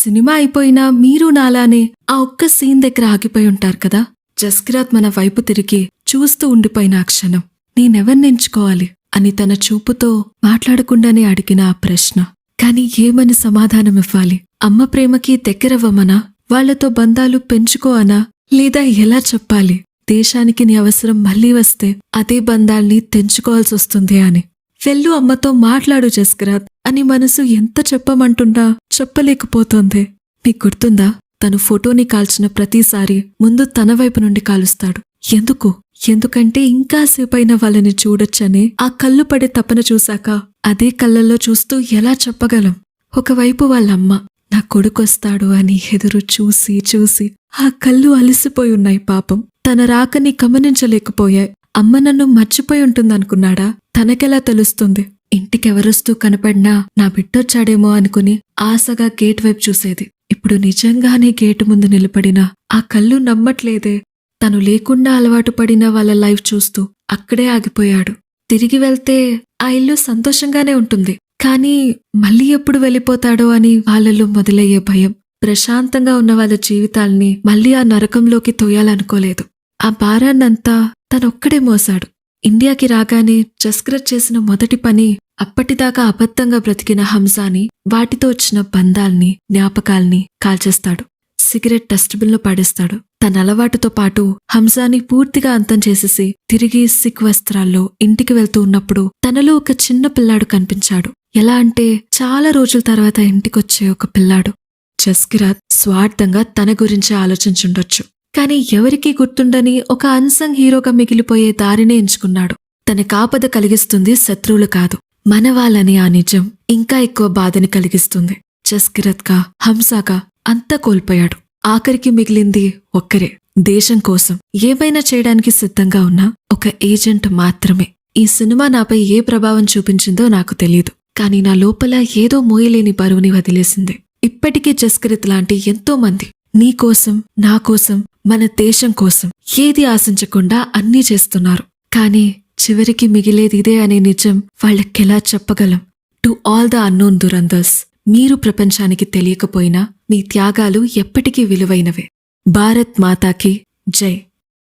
Cinema అయిపోయినా మీరు నాలానే ఆ ఒక్క సీన్ దగ్గర ఆగిపోయి ఉంటారు కదా. జస్కిరాత్ మన వైపు తిరిగి చూస్తూ ఉండిపోయిన ఆ క్షణం నేనెవర్నెంచుకోవాలి అని తన చూపుతో మాట్లాడకుండానే అడిగిన ఆ ప్రశ్న. కాని ఏమని సమాధానమివ్వాలి? అమ్మ ప్రేమకి దగ్గరవ్వమనా, వాళ్లతో బంధాలు పెంచుకో అనా, లేదా ఎలా చెప్పాలి? దేశానికి నీ అవసరం మళ్లీ వస్తే అదే బంధాల్ని తెంచుకోవాల్సొస్తుంది అని. వెళ్ళు, అమ్మతో మాట్లాడు జస్కిరాత్ అని మనసు ఎంత చెప్పమంటున్నా చెప్పలేకపోతోంది. నీకు గుర్తుందా, తను ఫోటోని కాల్చిన ప్రతిసారి ముందు తన వైపు నుండి కాలుస్తాడు. ఎందుకంటే ఇంకాసేపైనా వాళ్ళని చూడొచ్చని ఆ కళ్ళు పడే తపన చూశాక అదే కళ్ళల్లో చూస్తూ ఎలా చెప్పగలం? ఒకవైపు వాళ్ళమ్మ నా కొడుకొస్తాడు అని ఎదురు చూసి చూసి ఆ కళ్ళు అలసిపోయి ఉన్నాయి పాపం. తన రాకని గమనించలేకపోయాయి. అమ్మ నన్ను మర్చిపోయి ఉంటుందనుకున్నాడా? తనకెలా తెలుస్తుంది? ఇంటికెవరొస్తూ కనపడినా నా బిడ్డొచ్చాడేమో అనుకుని ఆశగా గేట్ వైపు చూసేది. ఇప్పుడు నిజంగానే గేటు ముందు నిలబడినా ఆ కళ్ళు నమ్మట్లేదే. తను లేకుండా అలవాటు పడిన వాళ్ళ లైఫ్ చూస్తూ అక్కడే ఆగిపోయాడు. తిరిగి వెళ్తే ఆ ఇల్లు సంతోషంగానే ఉంటుంది, కానీ మళ్ళీ ఎప్పుడు వెళ్ళిపోతాడో అని వాళ్ళలో మొదలయ్యే భయం. ప్రశాంతంగా ఉన్న వాళ్ళ జీవితాల్ని మళ్ళీ ఆ నరకంలోకి తోయాలనుకోలేదు. ఆ భారాన్నంతా తనొక్కడే మోసాడు. ఇండియాకి రాగానే జస్కిరాత్ చేసిన మొదటి పని అప్పటిదాకా అబద్ధంగా బ్రతికిన హంసాని, వాటితో వచ్చిన బంధాల్ని, జ్ఞాపకాల్ని కాల్చేస్తాడు. సిగరెట్ డస్ట్బిన్లో పడేస్తాడు. తన అలవాటుతో పాటు హంసాని పూర్తిగా అంతం చేసేసి తిరిగి సిక్ వస్త్రాల్లో ఇంటికి వెళ్తూ ఉన్నప్పుడు తనలో ఒక చిన్న పిల్లాడు కనిపించాడు. ఎలా అంటే చాలా రోజుల తర్వాత ఇంటికొచ్చే ఒక పిల్లాడు. జస్కిరాత్ స్వార్థంగా తన గురించి ఆలోచించుండొచ్చు, కాని ఎవరికీ గుర్తుండని ఒక అన్సంగ్ హీరోగా మిగిలిపోయే దారినే ఎంచుకున్నాడు. తన కాపద కలిగిస్తుంది శత్రువులు కాదు, మనవాళ్ళని. ఆ నిజం ఇంకా ఎక్కువ బాధని కలిగిస్తుంది. జస్కిరాత్గా, హంసాగా అంతా కోల్పోయాడు. ఆఖరికి మిగిలింది ఒక్కరే, దేశం కోసం ఏమైనా చేయడానికి సిద్ధంగా ఉన్న ఒక ఏజెంట్ మాత్రమే. ఈ సినిమా నాపై ఏ ప్రభావం చూపించిందో నాకు తెలీదు, కానీ నా లోపల ఏదో మోయలేని బరువుని వదిలేసింది. ఇప్పటికీ జస్కిరాత్ లాంటి ఎంతో మంది నీకోసం, నా కోసం, మన దేశం కోసం ఏది ఆశించకుండా అన్నీ చేస్తున్నారు. కానీ చివరికి మిగిలేది ఇదే అనే నిజం వాళ్ళకెలా చెప్పగలం? టు ఆల్ ద అన్నోన్ దురందర్స్, మీరు ప్రపంచానికి తెలియకపోయినా మీ త్యాగాలు ఎప్పటికీ విలువైనవే. భారత్ మాతాకి జై.